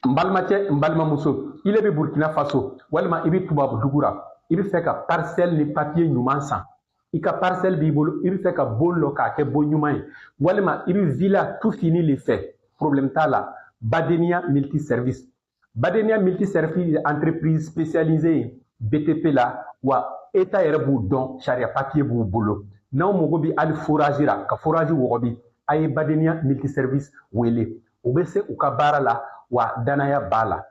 Mbalmache, Mbalmamuso, il est Burkina Faso, walma ibi tubabu dugura, il fait que parcelle les papiers numansan. Il ka parcelle bibolo, il fait que bolo ka ke bonyumay. Walma ibi villa tout fini les faits. Problème ta là, Badenia multiservice. Badenia multiservice entreprise spécialisée BTP là, wa état erbu don charia papier bu bolo. Non mogobi al foragera, ka forage wogobi, aye Badenia multiservice wele. Obese ukabara la wa danaya bala.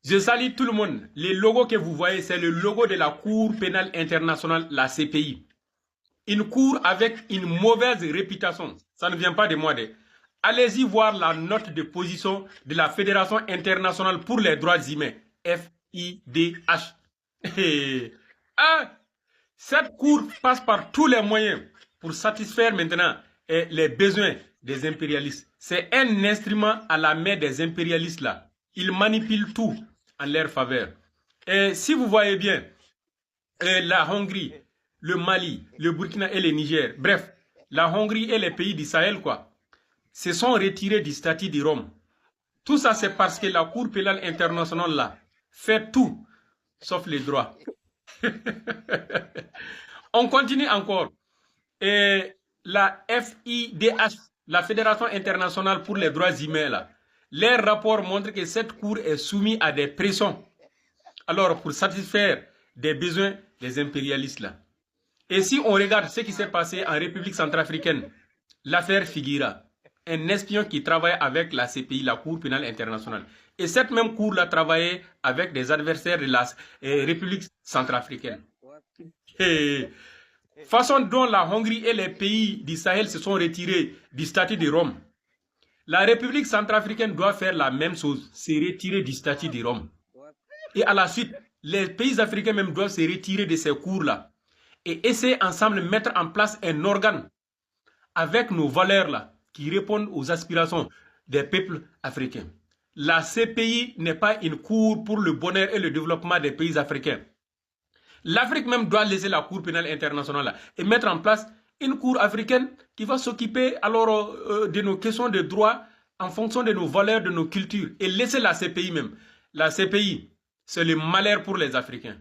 Je salue tout le monde. Le logo que vous voyez, c'est le logo de la Cour pénale internationale, la CPI. Une cour avec une mauvaise réputation. Ça ne vient pas de moi. Allez-y voir la note de position de la Fédération internationale pour les droits humains, FIDH. Cette cour passe par tous les moyens pour satisfaire maintenant les besoins des impérialistes. C'est un instrument à la main des impérialistes là. Ils manipulent tout en leur faveur. Et si vous voyez bien, la Hongrie, le Mali, le Burkina et le Niger, bref, la Hongrie et les pays du Sahel, quoi, se sont retirés du statut de Rome. Tout ça, c'est parce que la Cour pénale internationale, là, fait tout, sauf les droits. On continue encore. Et la FIDH, la Fédération internationale pour les droits humains, là, leur rapport montre que cette Cour est soumise à des pressions. Alors, pour satisfaire des besoins des impérialistes, là. Et si on regarde ce qui s'est passé en République centrafricaine, l'affaire Figuira, un espion qui travaille avec la CPI, la Cour pénale internationale. Et cette même Cour-là travaillait avec des adversaires de la République centrafricaine. Et façon dont la Hongrie et les pays du Sahel se sont retirés du statut de Rome, la République centrafricaine doit faire la même chose, se retirer du statut de Rome. Et à la suite, les pays africains même doivent se retirer de ces cours-là et essayer ensemble de mettre en place un organe avec nos valeurs-là qui répondent aux aspirations des peuples africains. La CPI n'est pas une cour pour le bonheur et le développement des pays africains. L'Afrique même doit laisser la Cour pénale internationale là, et mettre en place une cour africaine qui va s'occuper alors de nos questions de droit en fonction de nos valeurs, de nos cultures. Et laisser la CPI même. La CPI, c'est le malheur pour les Africains.